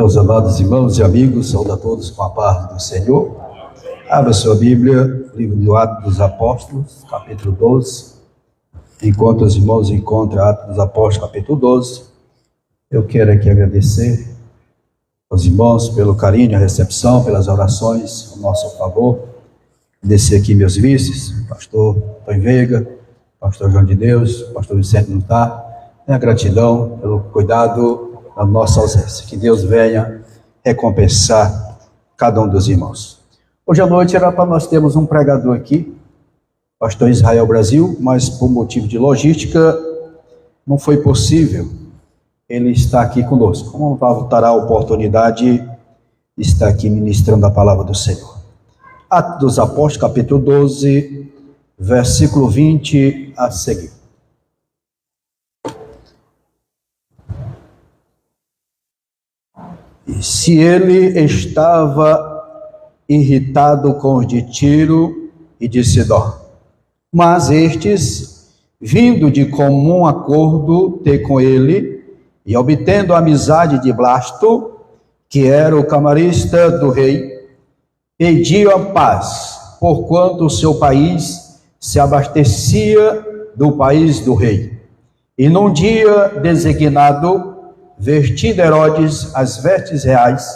Meus amados irmãos e amigos, saúdo a todos com a paz do Senhor. Abra sua Bíblia, livro do Atos dos Apóstolos, capítulo 12. Enquanto os irmãos encontram Atos dos Apóstolos, capítulo 12, eu quero aqui agradecer aos irmãos pelo carinho, a recepção, pelas orações a nosso favor. Agradecer aqui meus vices, pastor Tony Veiga, pastor João de Deus, pastor Vicente Nutar. Minha gratidão pelo cuidado da nossa ausência. Que Deus venha recompensar cada um dos irmãos. Hoje à noite era para nós termos um pregador aqui, pastor Israel Brasil, mas por motivo de logística não foi possível ele estar aqui conosco. Como terá a oportunidade de estar aqui ministrando a palavra do Senhor. Atos dos Apóstolos, capítulo 12, versículo 20 a seguir. E se ele estava irritado com os de Tiro e de Sidom, mas estes, vindo de comum acordo ter com ele, e obtendo a amizade de Blasto, que era o camarista do rei, pediam paz, porquanto o seu país se abastecia do país do rei. E num dia designado, vestindo Herodes as vestes reais,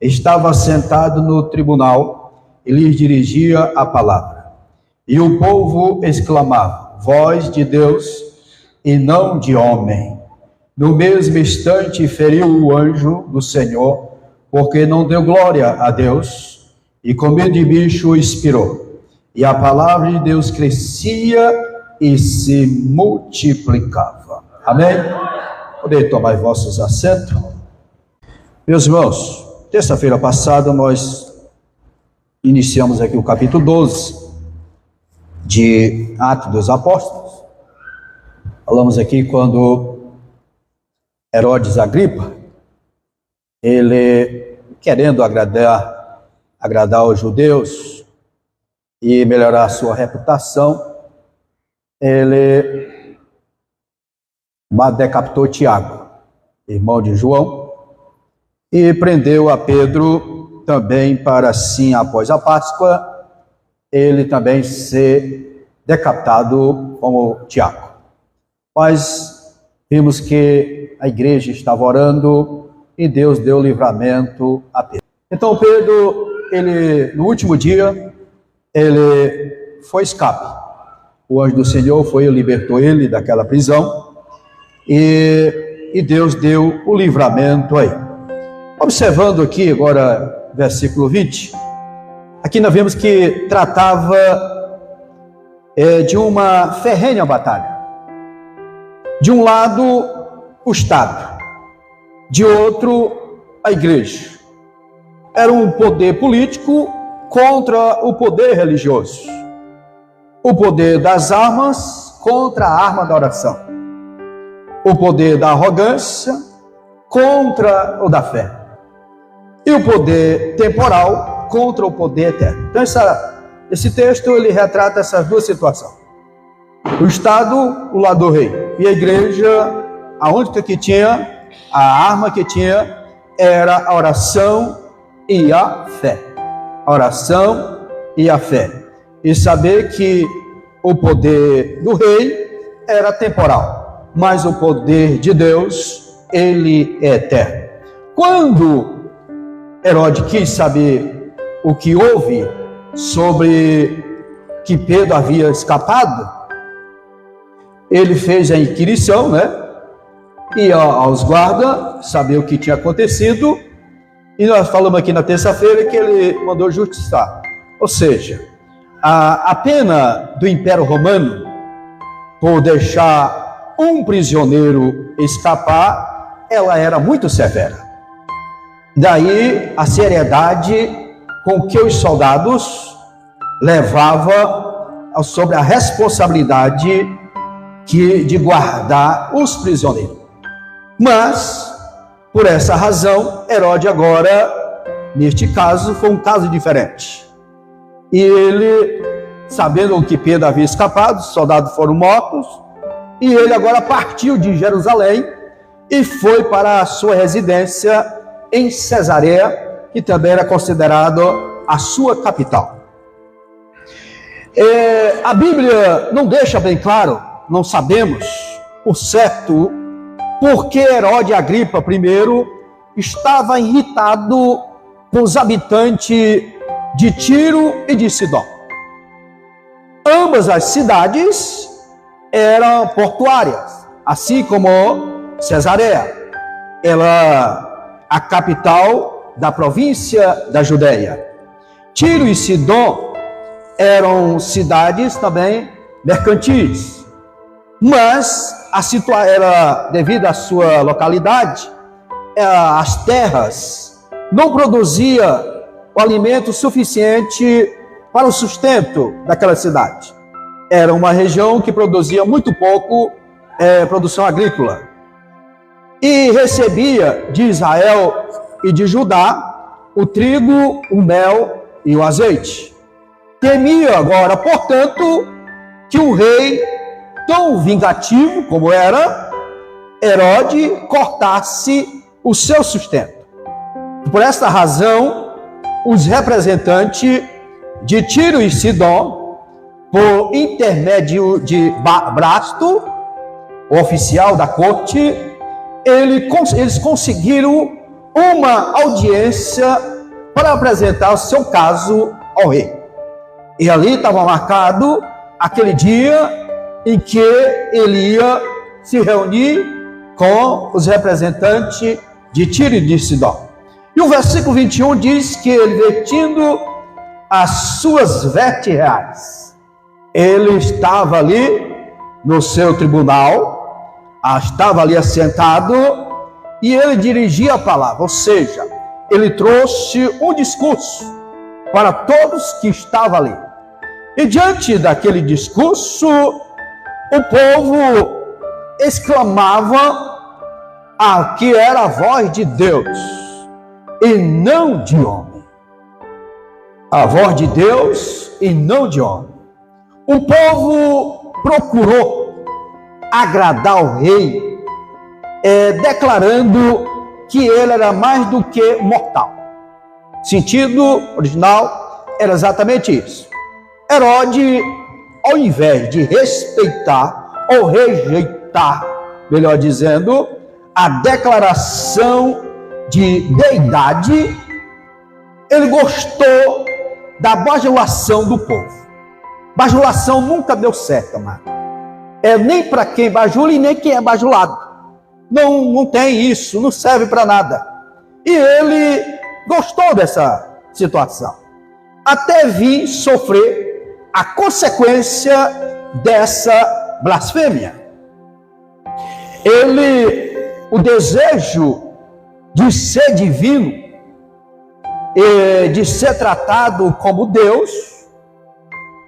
estava sentado no tribunal e lhes dirigia a palavra. E o povo exclamava: voz de Deus e não de homem. No mesmo instante feriu o anjo do Senhor, porque não deu glória a Deus, e com medo de bicho expirou. E a palavra de Deus crescia e se multiplicava. Amém? Podem tomar vossos assentos. Meus irmãos, terça-feira passada nós iniciamos aqui o capítulo 12 de Atos dos Apóstolos. Falamos aqui quando Herodes Agripa, ele querendo agradar aos judeus e melhorar a sua reputação, ele decapitou Tiago, irmão de João, e prendeu a Pedro também para assim, após a Páscoa, ele também ser decapitado como Tiago. Mas vimos que a igreja estava orando e Deus deu livramento a Pedro. Então Pedro, ele no último dia, ele foi escape. O anjo do Senhor foi e libertou ele daquela prisão. E Deus deu o livramento aí. Observando aqui agora, versículo 20, aqui nós vemos que tratava de uma ferrenha batalha. De um lado, o Estado, de outro, a igreja. Era um poder político contra o poder religioso. O poder das armas contra a arma da oração. O poder da arrogância contra o da fé. E o poder temporal contra o poder eterno. Então esse texto ele retrata essas duas situações. O Estado, o lado do rei. E a igreja, a única que tinha, a arma que tinha, era a oração e a fé. A oração e a fé. E saber que o poder do rei era temporal. Mas o poder de Deus, ele é eterno. Quando Herodes quis saber o que houve sobre que Pedro havia escapado, ele fez a inquirição, e aos guardas saber o que tinha acontecido, e nós falamos aqui na terça-feira que ele mandou justiçar. Ou seja, a pena do Império Romano por deixar um prisioneiro escapar, ela era muito severa. Daí a seriedade com que os soldados levavam sobre a responsabilidade de guardar os prisioneiros. Mas, por essa razão, Herodes agora, neste caso, foi um caso diferente. E ele, sabendo que Pedro havia escapado, os soldados foram mortos, e ele agora partiu de Jerusalém e foi para a sua residência em Cesareia, que também era considerado a sua capital. A Bíblia não deixa bem claro, não sabemos por certo, porque Herodes Agripa I estava irritado com os habitantes de Tiro e de Sidom. Ambas as cidades eram portuárias, assim como Cesareia, ela a capital da província da Judéia. Tiro e Sidom eram cidades também mercantis, mas devido à sua localidade, as terras não produziam o alimento suficiente para o sustento daquela cidade. Era uma região que produzia muito pouco produção agrícola. E recebia de Israel e de Judá o trigo, o mel e o azeite. Temia agora, portanto, que o rei, tão vingativo como era, Herodes, cortasse o seu sustento. Por esta razão, os representantes de Tiro e Sidom, por intermédio de Blasto, o oficial da corte, eles conseguiram uma audiência para apresentar o seu caso ao rei. E ali estava marcado aquele dia em que ele ia se reunir com os representantes de Tiro e de Sidom. E o versículo 21 diz que ele, vestindo as suas vestes reais, ele estava ali no seu tribunal, estava ali assentado, e ele dirigia a palavra, ou seja, ele trouxe um discurso para todos que estavam ali. E diante daquele discurso, o povo exclamava que era a voz de Deus e não de homem. A voz de Deus e não de homem. O povo procurou agradar o rei, declarando que ele era mais do que mortal. Sentido original era exatamente isso. Herodes, ao invés de respeitar ou rejeitar, melhor dizendo, a declaração de deidade, ele gostou da bajulação do povo. Bajulação nunca deu certo, amado. Nem para quem bajula e nem quem é bajulado. Não tem isso, não serve para nada. E ele gostou dessa situação, até vir sofrer a consequência dessa blasfêmia. O desejo de ser divino e de ser tratado como Deus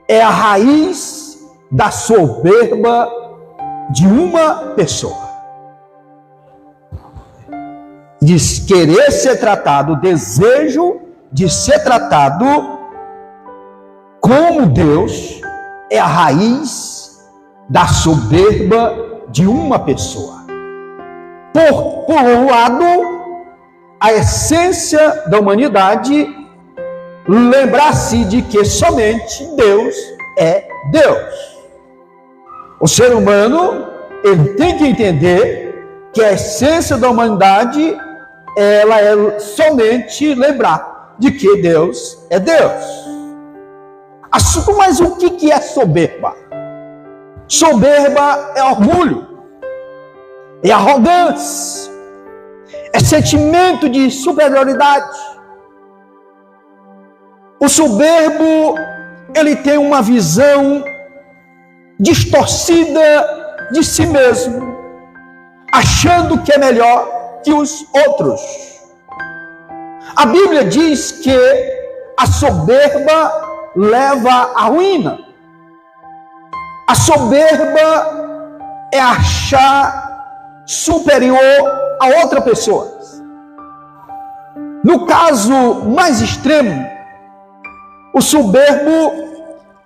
é a raiz da soberba de uma pessoa. De querer ser tratado, o desejo de ser tratado como Deus é a raiz da soberba de uma pessoa. Por um lado, a essência da humanidade lembrar-se de que somente Deus é Deus. O ser humano, ele tem que entender que a essência da humanidade, ela é somente lembrar de que Deus é Deus. Mas o que é soberba? Soberba é orgulho, é arrogância, é sentimento de superioridade. O soberbo, ele tem uma visão distorcida de si mesmo, achando que é melhor que os outros. A Bíblia diz que a soberba leva à ruína. A soberba é achar superior a outra pessoa. No caso mais extremo, o soberbo,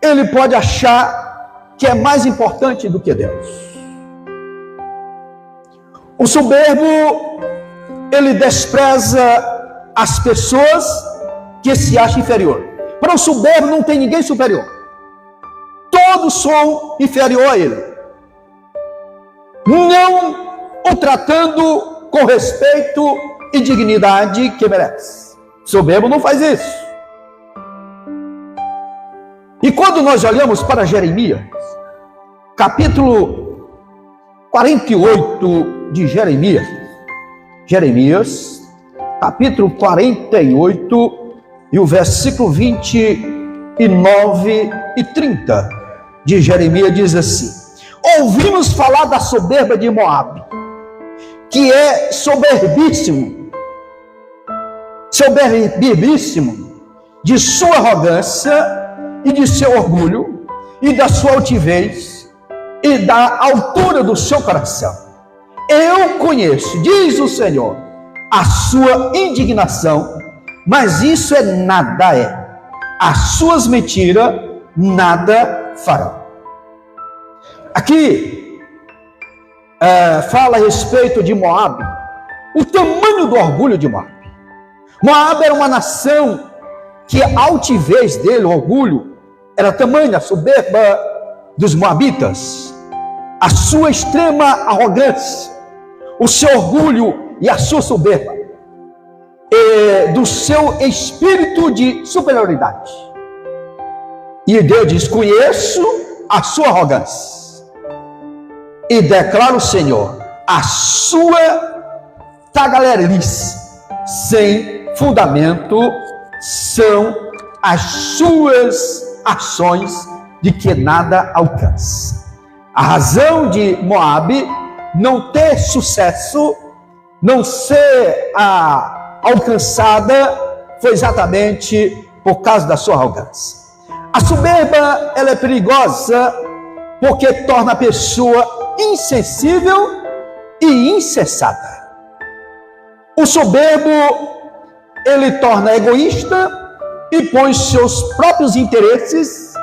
ele pode achar que é mais importante do que Deus. O soberbo ele despreza as pessoas que se acham inferior. Para o soberbo não tem ninguém superior. Todos são inferior a ele. Não o tratando com respeito e dignidade que merece. O soberbo não faz isso. E quando nós olhamos para Jeremias, capítulo 48 de Jeremias, capítulo 48, e o versículo 29 e 30 de Jeremias diz assim: ouvimos falar da soberba de Moabe, que é soberbíssimo de sua arrogância e de seu orgulho, e da sua altivez, e da altura do seu coração. Eu conheço, diz o Senhor, a sua indignação, mas isso é nada. As suas mentiras nada farão. Aqui fala a respeito de Moabe, o tamanho do orgulho de Moabe. Moabe era uma nação que a altivez dele, o orgulho, era tamanha, a soberba dos moabitas, a sua extrema arrogância, o seu orgulho e a sua soberba, do seu espírito de superioridade. E Deus diz: conheço a sua arrogância, e declara o Senhor, a sua tagarelice sem fundamento são as suas ações de que nada alcança. A razão de Moabe não ter sucesso, não ser alcançada, foi exatamente por causa da sua arrogância. A soberba, ela é perigosa porque torna a pessoa insensível e insensata. O soberbo, ele torna egoísta e põe seus próprios interesses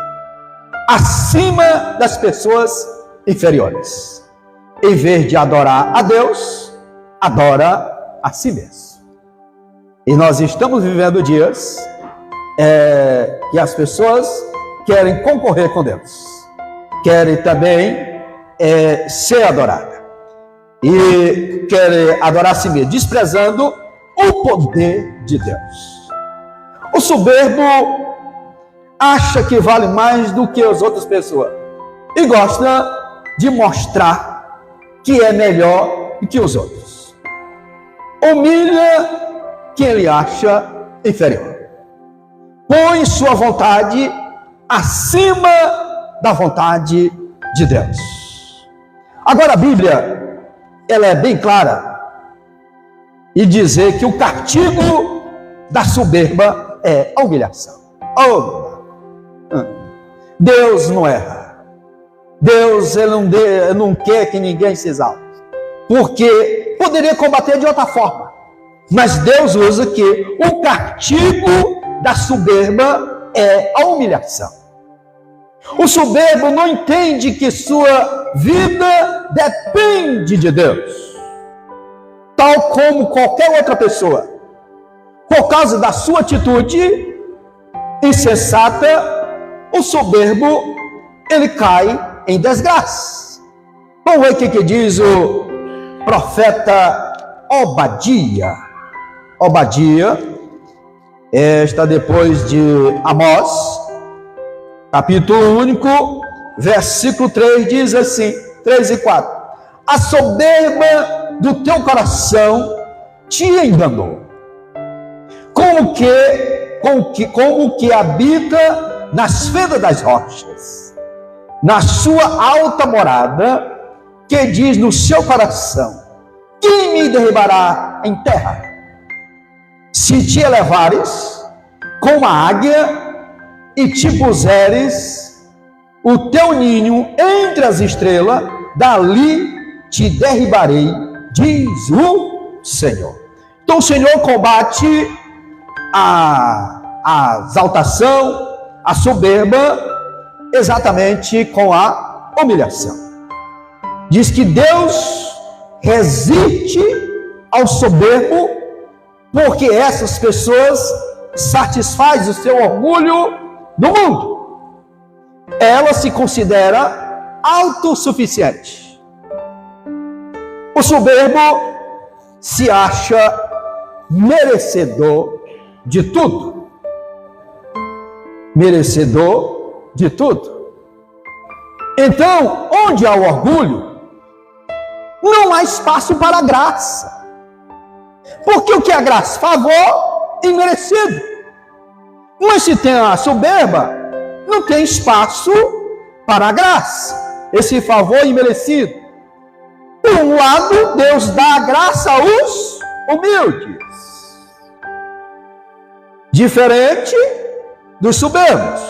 acima das pessoas inferiores. Em vez de adorar a Deus, adora a si mesmo. E nós estamos vivendo dias que as pessoas querem concorrer com Deus, querem também ser adoradas, e querem adorar a si mesmo, desprezando o poder de Deus. O soberbo acha que vale mais do que as outras pessoas e gosta de mostrar que é melhor do que os outros. Humilha quem ele acha inferior. Põe sua vontade acima da vontade de Deus. Agora a Bíblia, ela é bem clara e dizer que o castigo da soberba é a humilhação. Deus não erra. Deus ele não quer que ninguém se exalte, porque poderia combater de outra forma, mas Deus usa que o castigo da soberba é a humilhação. O soberbo não entende que sua vida depende de Deus, tal como qualquer outra pessoa. Por causa da sua atitude insensata, o soberbo, ele cai em desgraça. Vamos ver o que diz o profeta Obadia. Obadia está depois de Amós, capítulo único, versículo 3, diz assim, 3 e 4. A soberba do teu coração te enganou, como que habita nas fendas das rochas, na sua alta morada, que diz no seu coração: quem me derribará em terra? Se te elevares como a águia e te puseres o teu ninho entre as estrelas, dali te derribarei, diz o Senhor. Então o Senhor combate a exaltação, a soberba, exatamente com a humilhação. Diz que Deus resiste ao soberbo, porque essas pessoas satisfazem o seu orgulho no mundo. Ela se considera autossuficiente. O soberbo se acha merecedor de tudo. Merecedor de tudo. Então, onde há o orgulho, não há espaço para a graça. Porque o que é graça? Favor imerecido. Mas se tem a soberba, não tem espaço para a graça. Esse favor imerecido. Por um lado, Deus dá a graça aos humildes. Diferente dos soberbos.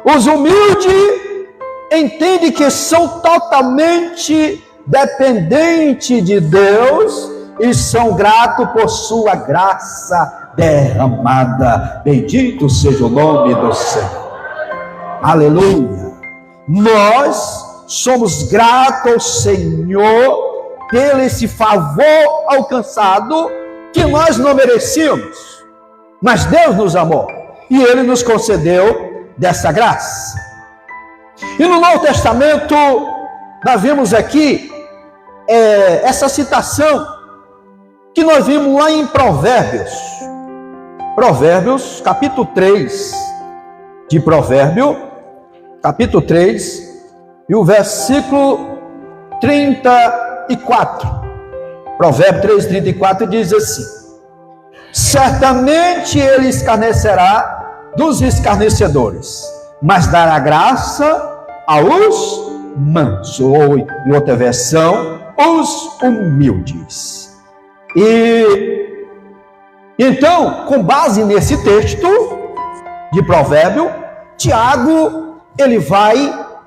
Os humildes entendem que são totalmente dependentes de Deus e são gratos por sua graça derramada. Bendito seja o nome do Senhor. Aleluia. Nós somos gratos ao Senhor pelo esse favor alcançado que nós não merecíamos, mas Deus nos amou e Ele nos concedeu dessa graça. E no Novo Testamento nós vimos aqui essa citação que nós vimos lá em Provérbios, capítulo 3 de Provérbio, capítulo 3, e o versículo 34. Provérbio 3, 34 diz assim: certamente ele escarnecerá dos escarnecedores, mas dará graça aos mansos, ou em outra versão, os humildes. E então, com base nesse texto de Provérbio, Tiago, ele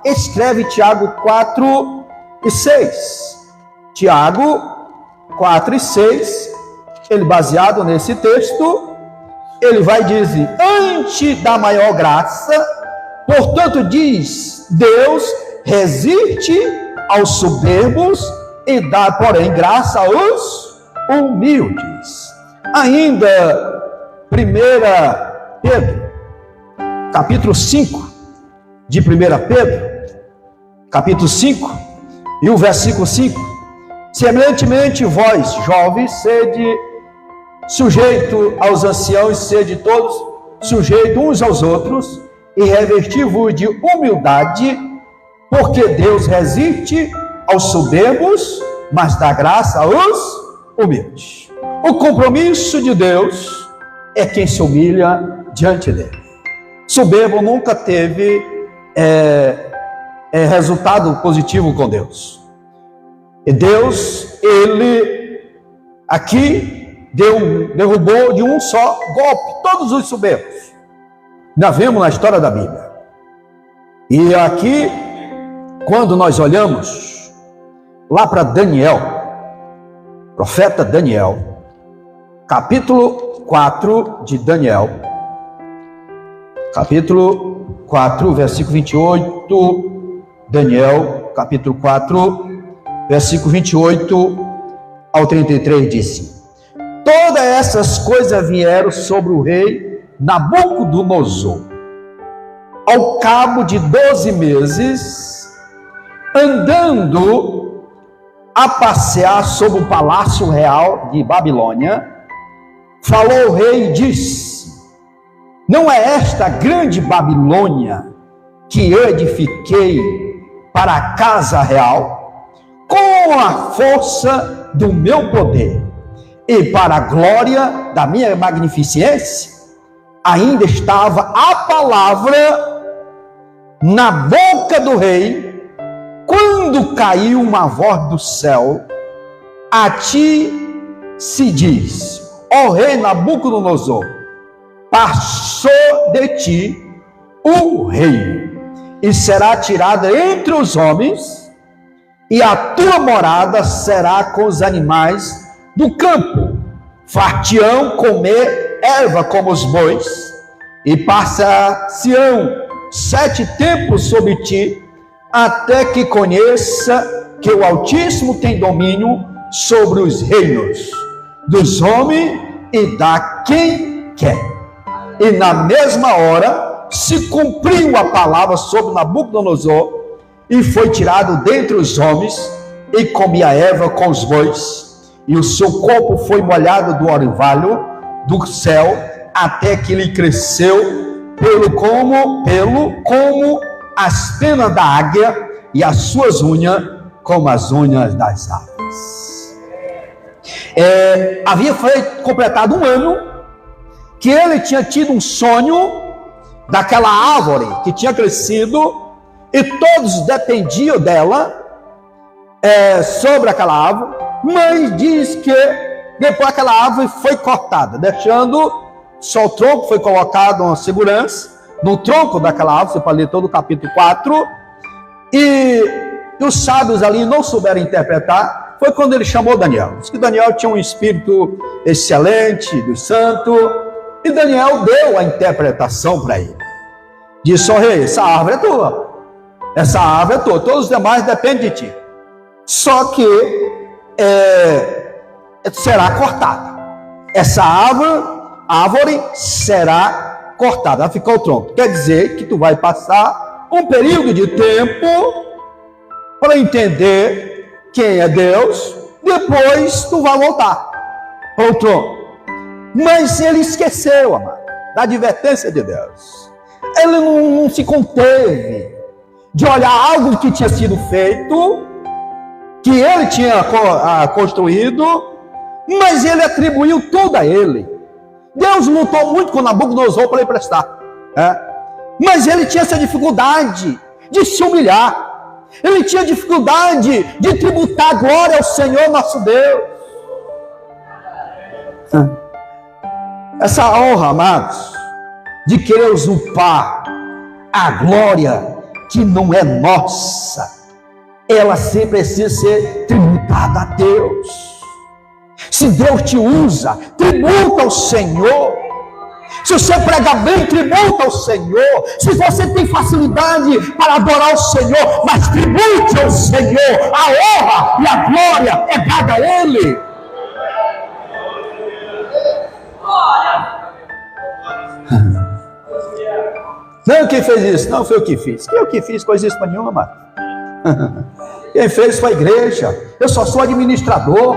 escreve Tiago 4 e 6. Tiago 4 e 6, ele baseado nesse texto, ele vai dizer: antes da maior graça, portanto diz Deus, resiste aos soberbos e dá, porém, graça aos humildes. Ainda 1 Pedro, capítulo 5, de 1 Pedro, capítulo 5, e o versículo 5: semelhantemente vós, jovens, sede sujeito aos anciãos, sede todos sujeitos uns aos outros, e revesti-vos de humildade, porque Deus resiste aos soberbos, mas dá graça aos humildes. O compromisso de Deus é quem se humilha diante dele. Soberbo nunca teve resultado positivo com Deus. E Deus, ele aqui derrubou de um só golpe todos os soberbos. Nós vemos na história da Bíblia. E aqui, quando nós olhamos lá para Daniel, profeta Daniel, capítulo 4 de Daniel, capítulo 4, versículo 28, Daniel, capítulo 4, versículo 28 ao 33, disse: todas essas coisas vieram sobre o rei Nabucodonosor, ao cabo de 12 meses, andando a passear sobre o palácio real de Babilônia, falou o rei e disse: não é esta grande Babilônia que eu edifiquei para a casa real, com a força do meu poder e para a glória da minha magnificência? Ainda estava a palavra na boca do rei, quando caiu uma voz do céu: a ti se diz, ó rei Nabucodonosor, passou de ti o reino, e será tirada entre os homens, e a tua morada será com os animais do campo, far-te-ão comer erva como os bois, e passar-se-ão 7 tempos sobre ti, até que conheça que o Altíssimo tem domínio sobre os reinos dos homens e dá quem quer. E na mesma hora se cumpriu a palavra sobre Nabucodonosor, e foi tirado dentre os homens, e comia Eva com os bois, e o seu corpo foi molhado do orvalho do céu, até que ele cresceu como as penas da águia, e as suas unhas como as unhas das aves. Havia completado um ano que ele tinha tido um sonho daquela árvore que tinha crescido, e todos dependiam dela, sobre aquela árvore, mas diz que depois aquela árvore foi cortada, deixando só o tronco, foi colocado uma segurança no tronco daquela árvore. Você pode ler todo o capítulo 4, e os sábios ali não souberam interpretar. Foi quando ele chamou Daniel. Diz que Daniel tinha um espírito excelente, do santo, e Daniel deu a interpretação para ele. Disse: ó rei, essa árvore é tua, essa árvore é tua, todos os demais dependem de ti, só que será cortada, essa árvore será cortada, vai ficar o tronco. Quer dizer que tu vai passar um período de tempo para entender quem é Deus, depois tu vai voltar para o tronco. Mas ele esqueceu, amado, da advertência de Deus. Ele não se conteve de olhar algo que tinha sido feito, que ele tinha construído, mas ele atribuiu tudo a ele. Deus lutou muito com Nabucodonosor para ele prestar, mas ele tinha essa dificuldade de se humilhar, ele tinha dificuldade de tributar a glória ao Senhor nosso Deus. Essa honra, amados, de querer usurpar a glória que não é nossa, ela sempre precisa ser tributada a Deus. Se Deus te usa, tributa ao Senhor. Se você prega bem, tributa ao Senhor. Se você tem facilidade para adorar o Senhor, mas tribute ao Senhor. A honra e a glória é dada a Ele. Não, quem fez isso? Não, foi eu que fiz. Quem eu que fiz coisa isso para nenhuma, mano? Quem fez foi a igreja. Eu só sou administrador.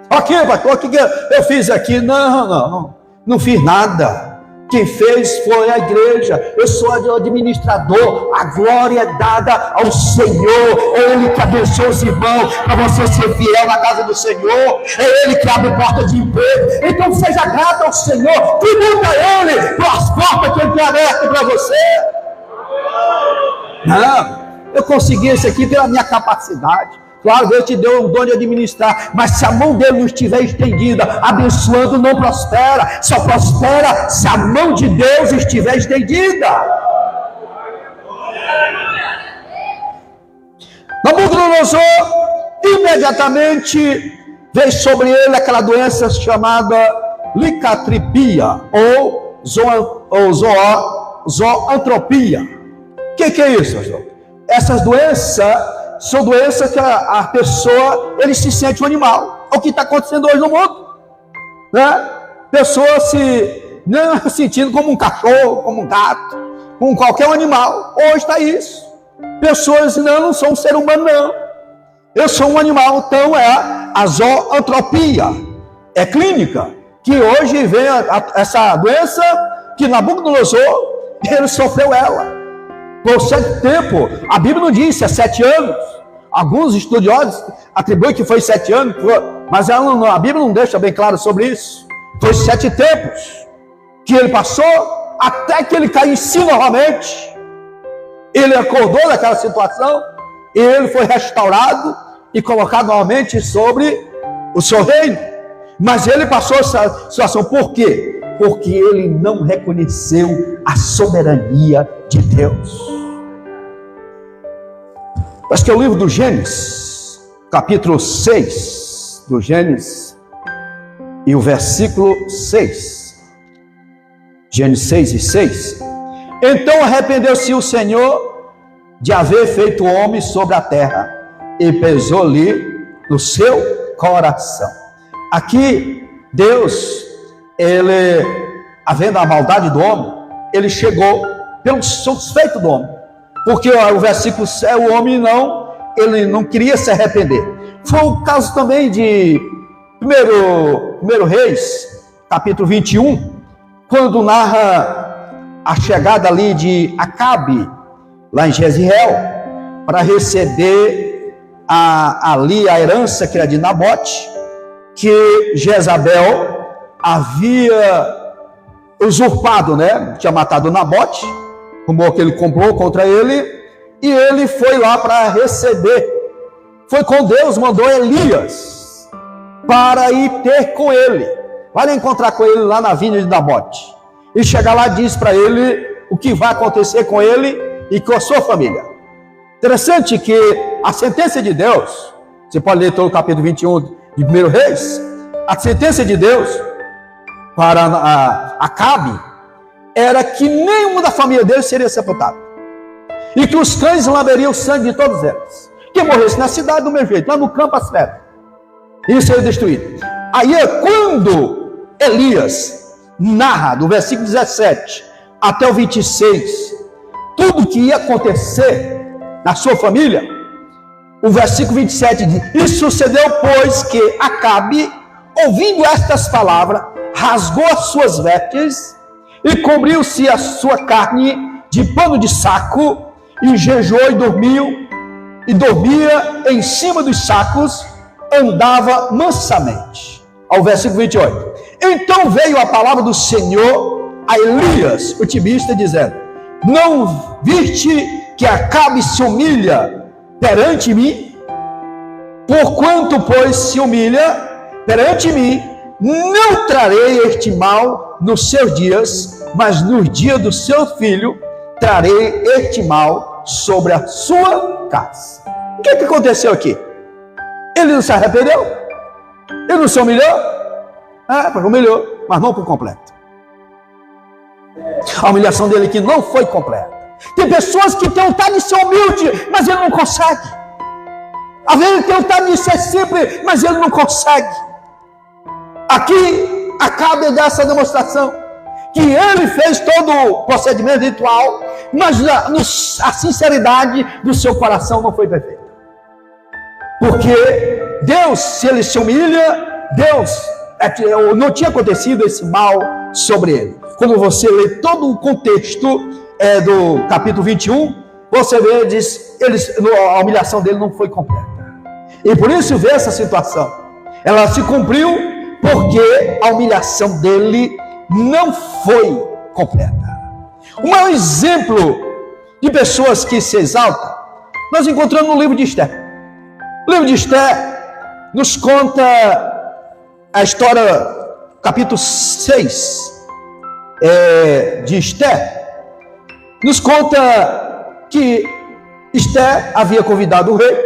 Aqui, pastor, o que eu fiz aqui? Não fiz nada. Quem fez foi a igreja. Eu sou administrador. A glória é dada ao Senhor. É Ele que abençoa os irmãos para você ser fiel na casa do Senhor. É Ele que abre porta de emprego. Então seja grato ao Senhor. Tributa a Ele pelas portas que Ele tem abertas para você. Não, eu consegui isso aqui pela minha capacidade. Claro, Deus te deu o dom de administrar, mas se a mão dele não estiver estendida, abençoando, não prospera. Só prospera se a mão de Deus estiver estendida. Nabucodonosor imediatamente veio sobre ele aquela doença chamada licatripia ou zoantropia. O que é isso, pastor? Essas doenças são doenças que a pessoa, ele se sente um animal. É o que está acontecendo hoje no mundo, né? Pessoa se sentindo como um cachorro, como um gato, como qualquer animal. Hoje está isso. Pessoas não são um ser humano, não. Eu sou um animal. Então a zoantropia é clínica, que hoje vem essa doença que Nabucodonosor, ele sofreu ela por 7 tempo. A Bíblia não diz se é 7 anos. Alguns estudiosos atribuem que foi 7 anos, mas a Bíblia não deixa bem claro sobre isso. Foi 7 tempos que ele passou até que ele caiu em si novamente. Ele acordou daquela situação e ele foi restaurado e colocado novamente sobre o seu reino. Mas ele passou essa situação por quê? Porque ele não reconheceu a soberania de Deus. Acho que é o livro do Gênesis, capítulo 6 do Gênesis, e o versículo 6. Gênesis 6 e 6. Então arrependeu-se o Senhor de haver feito o homem sobre a terra, e pesou-lhe no seu coração. Aqui, Deus, ele, havendo a maldade do homem, ele chegou pelo suspeito do homem. Porque o versículo é o homem ele não queria se arrepender. Foi o caso também de 1 Reis, capítulo 21, quando narra a chegada ali de Acabe, lá em Jezreel, para receber ali a herança que era de Nabote, que Jezabel havia usurpado, né? Tinha matado Nabote, rumor que ele comprou contra ele, e ele foi lá para receber. Foi com Deus, mandou Elias para ir ter com ele, para encontrar com ele lá na vinha de Nabote. E chegar lá diz para ele o que vai acontecer com ele e com a sua família. Interessante que a sentença de Deus, você pode ler todo o capítulo 21 de 1 Reis, a sentença de Deus para Acabe era que nenhuma da família dele seria sepultada, e que os cães lamberiam o sangue de todos eles. Quem morresse na cidade, do mesmo jeito, lá no campo as feras, isso seria destruído. Aí é quando Elias narra, do versículo 17 até o 26, tudo que ia acontecer na sua família. O versículo 27 diz: e sucedeu, pois, que Acabe, ouvindo estas palavras, rasgou as suas vestes e cobriu-se a sua carne de pano de saco, e jejuou e dormia em cima dos sacos, andava mansamente. Ao versículo 28. Então veio a palavra do Senhor a Elias, o tibista, dizendo: não viste que Acabe se humilha perante mim? Porquanto, pois, se humilha perante mim, não trarei este mal nos seus dias, mas nos dias do seu filho trarei este mal sobre a sua casa. O que aconteceu aqui? Ele não se arrependeu? Ele não se humilhou? Humilhou, mas não por completo. A humilhação dele aqui não foi completa. Tem pessoas que têm vontade de ser humilde, mas ele não consegue. Às vezes ele tem vontade de ser simples, mas ele não consegue. Aqui acaba dessa demonstração que ele fez todo o procedimento ritual, mas a sinceridade do seu coração não foi perfeita. Porque Deus, se ele se humilha, não tinha acontecido esse mal sobre ele. Quando você lê todo o contexto do capítulo 21, você vê, a humilhação dele não foi completa. E por isso vê essa situação. Ela se cumpriu porque a humilhação dele não foi completa. Um maior exemplo de pessoas que se exaltam, nós encontramos no livro de Esther. O livro de Esther nos conta a história, capítulo 6 de Esther, nos conta que Esther havia convidado o rei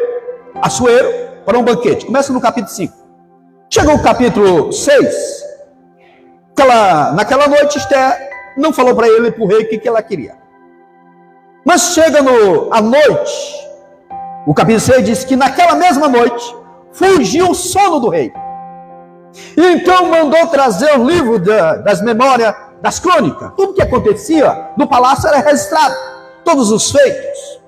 Assuero para um banquete. Começa no capítulo 5. Chegou o capítulo 6, naquela noite Esther não falou para ele, para o rei, o que ela queria. Mas chega à noite, o capítulo 6 diz que naquela mesma noite fugiu o sono do rei. E então mandou trazer o livro das memórias, das crônicas. Tudo que acontecia no palácio era registrado, todos os feitos.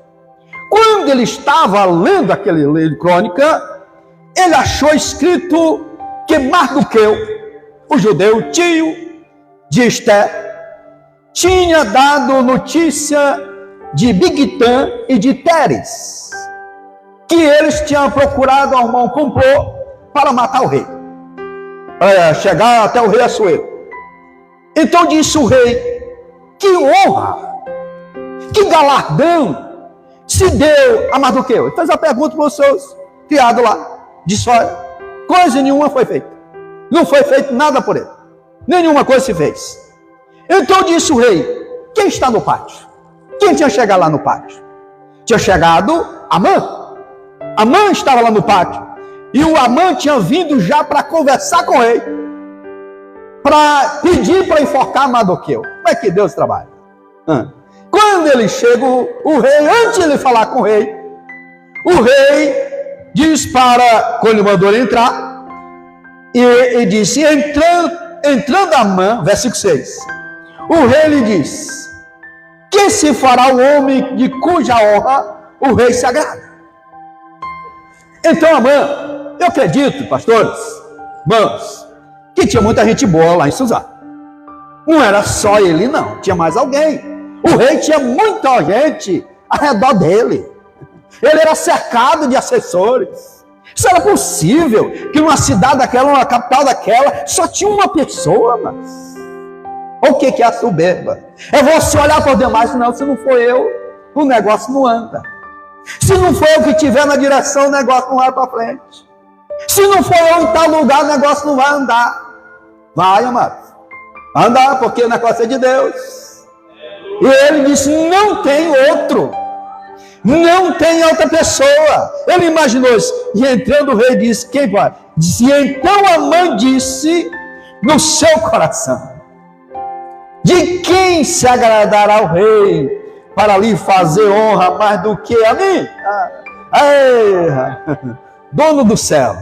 Quando ele estava lendo aquele livro de crônica, ele achou escrito que Mardoqueu, o judeu, tio de Esther, tinha dado notícia de Bigtã e de Teres, que eles tinham procurado arrumar um complô para matar o rei, chegar até o rei Assuero. Então disse o rei: que honra, que galardão se deu a Mardoqueu. Ele fez a pergunta para os seus criados lá. Disse: olha, coisa nenhuma foi feita. Não foi feito nada por ele. Nenhuma coisa se fez. Então disse o rei: quem está no pátio? Quem tinha chegado lá no pátio? Tinha chegado Amã. Amã estava lá no pátio. E o Amã tinha vindo já para conversar com o rei, para pedir para enforcar Mardoqueu. Como é que Deus trabalha? Quando ele chega, o rei, antes de ele falar com o rei diz para, quando ele mandou ele entrar, E disse, entrando Amã, versículo 6, o rei lhe diz, que se fará o homem de cuja honra o rei se agrada? Então Amã, eu acredito, pastores, irmãos, que tinha muita gente boa lá em Suzá. Não era só ele não, tinha mais alguém. O rei tinha muita gente ao redor dele. Ele era cercado de assessores. Isso era possível que numa cidade daquela, numa capital daquela, só tinha uma pessoa, mas... O que é a soberba? É você olhar para os demais, não, se não for eu, o negócio não anda. Se não for eu que estiver na direção, o negócio não vai para frente. Se não for eu em tal lugar, o negócio não vai andar. Vai, amados. Andar, porque o negócio é de Deus. E ele disse, não tem outro. Não tem outra pessoa. Ele imaginou isso. E entrando o rei disse, quem vai? Disse, então Amã disse no seu coração, de quem se agradará o rei para lhe fazer honra mais do que a mim? Dono do céu,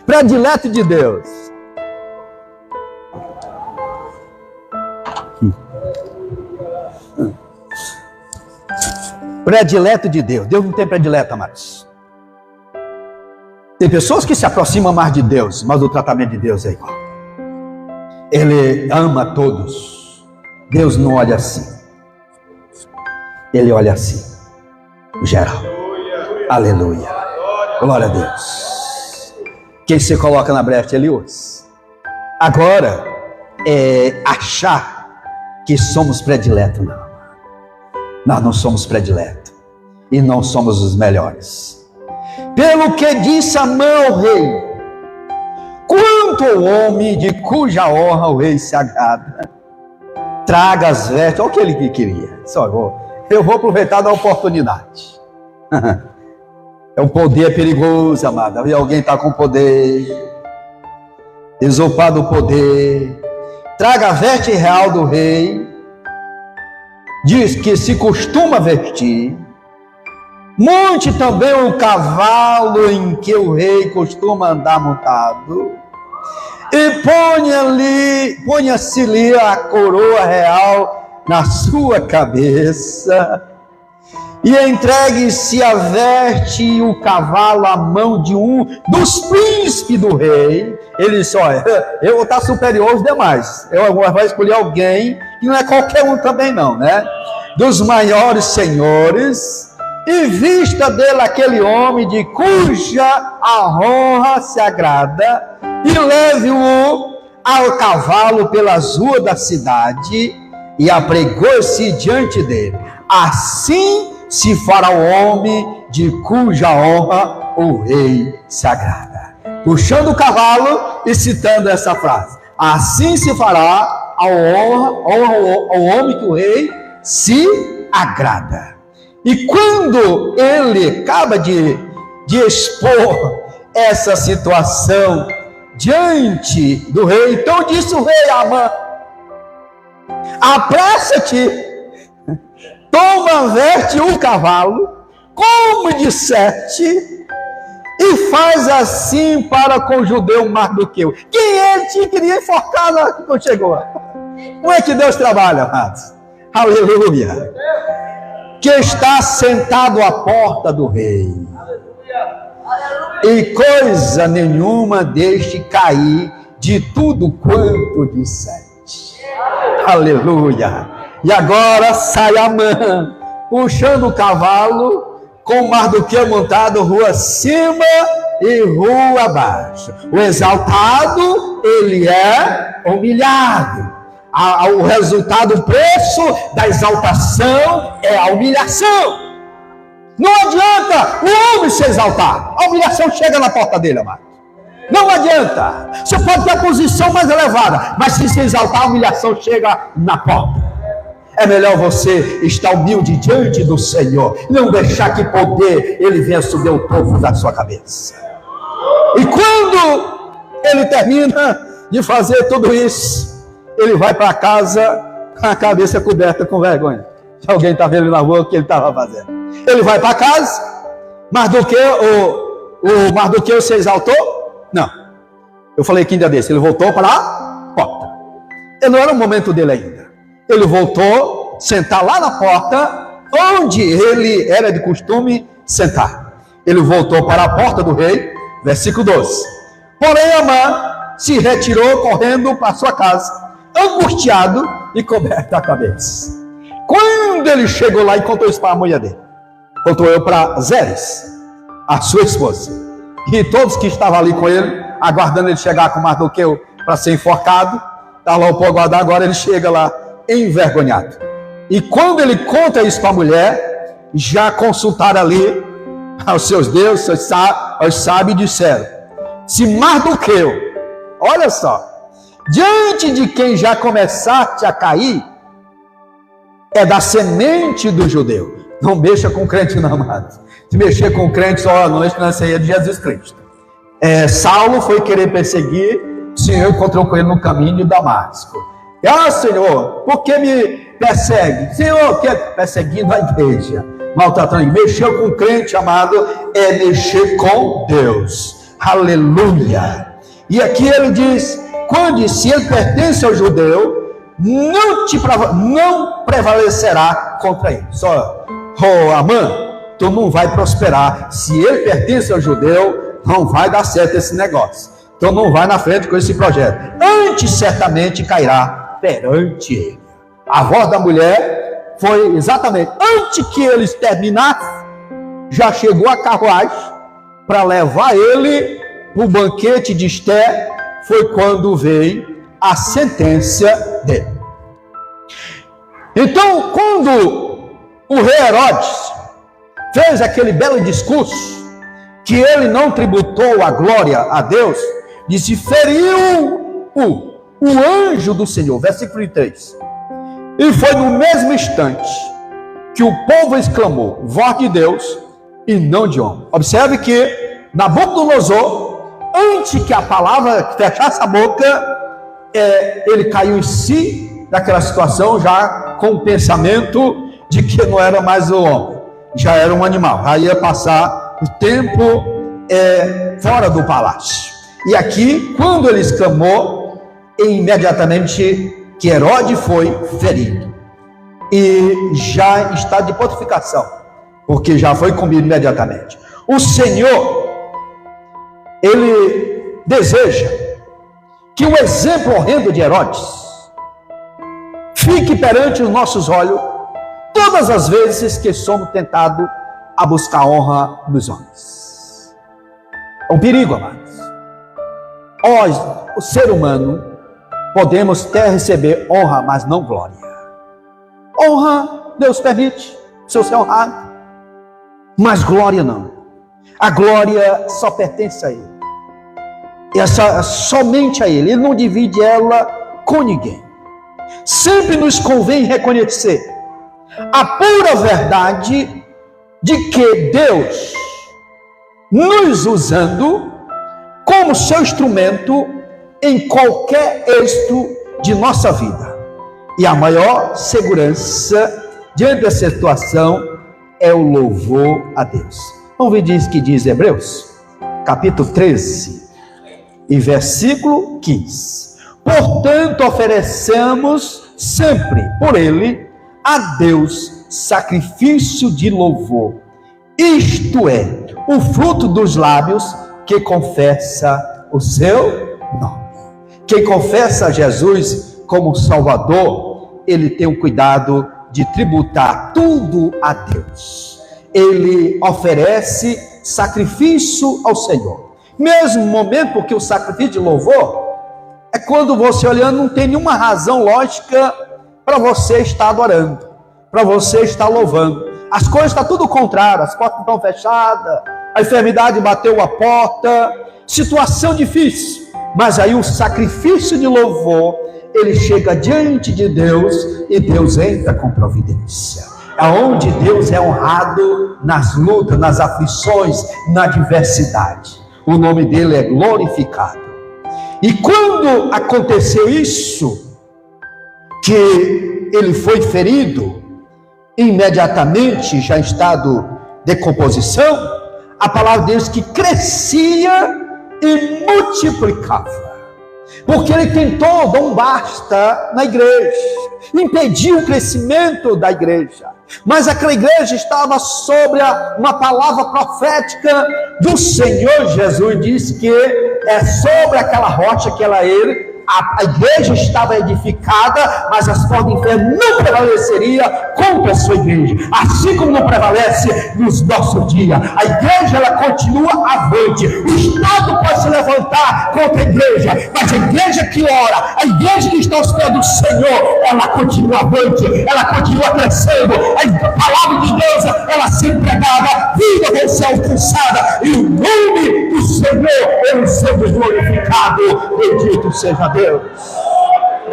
predileto de Deus. Predileto de Deus. Deus não tem predileto, amados. Tem pessoas que se aproximam mais de Deus, mas o tratamento de Deus é igual. Ele ama todos. Deus não olha assim. Ele olha assim, no geral. Aleluia. Glória a Deus. Quem se coloca na brecha, ele usa. Agora, achar que somos prediletos, não. Nós não somos prediletos. E não somos os melhores. Pelo que disse Amã ao rei, quanto ao homem de cuja honra o rei se agrada, traga as vestes. Olha o que ele queria. Só eu vou aproveitar da oportunidade. O poder é perigoso, amado. E alguém está com poder, usurpado o poder. Traga a veste real do rei, diz que se costuma vestir. Monte também o cavalo em que o rei costuma andar montado, e ponha-se-lhe a coroa real na sua cabeça, e entregue-se a veste e o cavalo à mão de um dos príncipes do rei. Ele disse, olha, eu vou estar superior aos demais, eu vou escolher alguém, que não é qualquer um também não, né? Dos maiores senhores, e vista dele aquele homem de cuja a honra se agrada, e leve-o ao cavalo pelas ruas da cidade, e apregou-se diante dele. Assim se fará o homem de cuja honra o rei se agrada. Puxando o cavalo e citando essa frase. Assim se fará ao homem que o rei se agrada. E quando ele acaba de expor essa situação diante do rei, então disse o rei a Amã, apressa-te, toma, veste um cavalo, como disseste, e faz assim para com o judeu Mardoqueu. Quem ele queria enforcar na hora que chegou. Como é que Deus trabalha, amados? Aleluia. Que está sentado à porta do rei, e coisa nenhuma deixe cair de tudo quanto disseste. Aleluia. E agora sai Amã, puxando o cavalo, com Mardoqueu montado rua acima e rua abaixo. O exaltado, ele é humilhado. O resultado, o preço da exaltação é a humilhação. Não adianta o homem se exaltar, a humilhação chega na porta dele, amado. Não adianta. Você pode ter a posição mais elevada, mas se exaltar, a humilhação chega na porta. É melhor você estar humilde diante do Senhor, não deixar que poder ele venha subir o topo da sua cabeça. E quando ele termina de fazer tudo isso, ele vai para casa com a cabeça coberta com vergonha. Se alguém está vendo na rua o que ele estava fazendo. Ele vai para casa, Mardoqueu, o Mardoqueu se exaltou? Não. Eu falei que ainda desse, ele voltou para a porta. E não era o momento dele ainda. Ele voltou a sentar lá na porta, onde ele era de costume sentar. Ele voltou para a porta do rei, versículo 12. Porém, Amã se retirou correndo para sua casa, angustiado e coberto a cabeça. Quando ele chegou lá e contou isso para a mulher dele, contou eu para Zeres, a sua esposa, e todos que estavam ali com ele, aguardando ele chegar com Mardoqueu para ser enforcado, está lá o povo aguardando, agora ele chega lá envergonhado. E quando ele conta isso para a mulher, já consultaram ali aos seus deuses, aos sábios, e disseram: se Mardoqueu, olha só, diante de quem já começaste a cair, é da semente do judeu. Não mexa com crente não, amado. Se mexer com crente, só não mexa na ceia de Jesus Cristo. Saulo foi querer perseguir, o Senhor encontrou com ele no caminho de Damasco. Senhor, por que me persegue? Senhor, que é perseguindo a igreja, maltratando. Mexeu com crente, amado, é mexer com Deus. Aleluia. E aqui ele diz, quando se ele pertence ao judeu, não prevalecerá contra ele. Só, Amã, tu não vai prosperar. Se ele pertence ao judeu, não vai dar certo esse negócio. Então não vai na frente com esse projeto. Antes certamente cairá perante ele. A voz da mulher foi exatamente, antes que eles terminassem, já chegou a carruagem para levar ele para o banquete de Esther. Foi quando veio a sentença dele. Então, quando o rei Herodes fez aquele belo discurso, que ele não tributou a glória a Deus, disse: feriu o anjo do Senhor, versículo 3. E foi no mesmo instante que o povo exclamou: voz de Deus e não de homem. Observe que Nabucodonosor, antes que a palavra fechasse a boca, ele caiu em si daquela situação, já com o pensamento de que não era mais o homem, já era um animal, já ia passar o tempo fora do palácio. E aqui, quando ele exclamou, imediatamente que Herodes foi ferido e já está de purificação, porque já foi comido imediatamente. O Senhor, ele deseja que o exemplo horrendo de Herodes fique perante os nossos olhos todas as vezes que somos tentados a buscar honra nos homens. É um perigo, amados. Nós, o ser humano, podemos até receber honra, mas não glória. Honra, Deus permite, se eu ser honrado, mas glória não. A glória só pertence a Ele. Somente a Ele. Ele não divide ela com ninguém. Sempre nos convém reconhecer a pura verdade de que Deus, nos usando como seu instrumento em qualquer êxito de nossa vida. E a maior segurança diante da situação é o louvor a Deus. Vamos ver o que diz Hebreus, capítulo 13, e versículo 15. Portanto, oferecemos sempre por ele a Deus sacrifício de louvor, isto é, o fruto dos lábios que confessa o seu nome. Quem confessa a Jesus como Salvador, ele tem o cuidado de tributar tudo a Deus. Ele oferece sacrifício ao Senhor. Mesmo momento, porque o sacrifício de louvor é quando você olhando não tem nenhuma razão lógica para você estar adorando, para você estar louvando. As coisas estão tudo contrário, as portas estão fechadas, a enfermidade bateu a porta, situação difícil. Mas aí o sacrifício de louvor, ele chega diante de Deus e Deus entra com providência. É onde Deus é honrado nas lutas, nas aflições, na adversidade. O nome dele é glorificado. E quando aconteceu isso, que ele foi ferido, imediatamente, já em estado de decomposição, a palavra de Deus que crescia e multiplicava. Porque ele tentou dar um basta na igreja, impediu o crescimento da igreja. Mas aquela igreja estava sobre uma palavra profética do Senhor Jesus. Disse que é sobre aquela rocha que a igreja estava edificada, mas as portas do inferno não prevaleceria contra a sua igreja, assim como não prevalece nos nossos dias. A igreja, ela continua avante. O Estado pode se levantar contra a igreja, mas a igreja que ora, a igreja que está aos pés do Senhor, ela continua avante, ela continua crescendo. A palavra de Deus, ela sempre pregada, vida vai ser alcançada, e o nome do Senhor, ele sempre glorificado. Bendito seja Deus.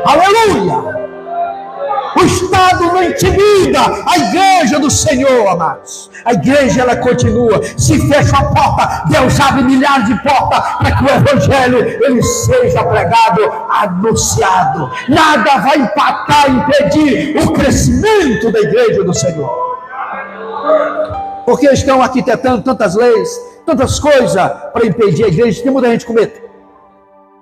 Aleluia! O Estado não intimida a igreja do Senhor, amados. A igreja, ela continua. Se fecha a porta, Deus abre milhares de portas para que o Evangelho ele seja pregado, anunciado. Nada vai empatar, impedir o crescimento da igreja do Senhor. Porque estão arquitetando tantas leis, tantas coisas para impedir a igreja. Tem muita gente com medo.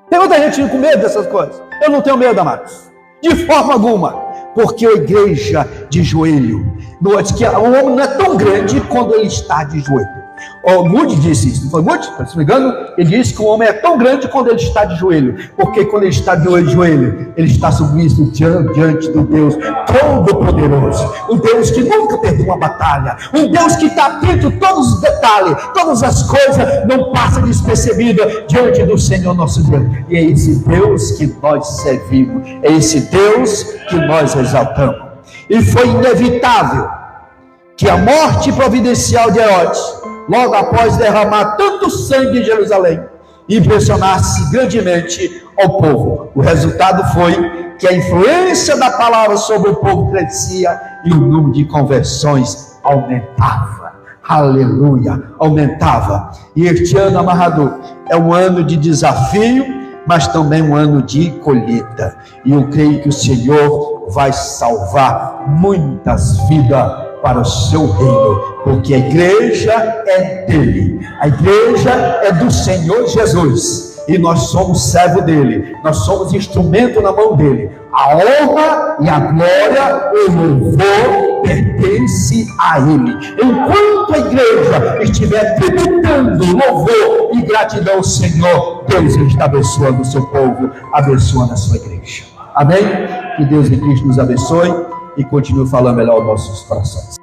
Tem muita gente com medo dessas coisas. Eu não tenho medo, amados, de forma alguma, porque a igreja de joelho, o homem não é tão grande quando ele está de joelho. O Moody disse isso, não foi Moody? Se não me engano, ele disse que o homem é tão grande quando ele está de joelho, porque quando ele está de joelho, ele está submisso diante do Deus Todo-Poderoso, um Deus que nunca perdeu uma batalha, um Deus que está atento a todos os detalhes, todas as coisas não passam despercebidas diante do Senhor nosso Deus. E é esse Deus que nós servimos, é esse Deus que nós exaltamos. E foi inevitável que a morte providencial de Herodes, logo após derramar tanto sangue em Jerusalém, impressionasse grandemente ao povo. O resultado foi que a influência da palavra sobre o povo crescia e o número de conversões aumentava. Aleluia, aumentava. E este ano, amarrador, é um ano de desafio, mas também um ano de colheita. E eu creio que o Senhor vai salvar muitas vidas para o seu reino, porque a igreja é dele, a igreja é do Senhor Jesus, e nós somos servo dele, nós somos instrumento na mão dele. A honra e a glória, o louvor pertence a ele. Enquanto a igreja estiver tributando louvor e gratidão ao Senhor, Deus está abençoando o seu povo, abençoando a sua igreja. Amém? Que Deus de Cristo nos abençoe e continue falando melhor aos nossos corações.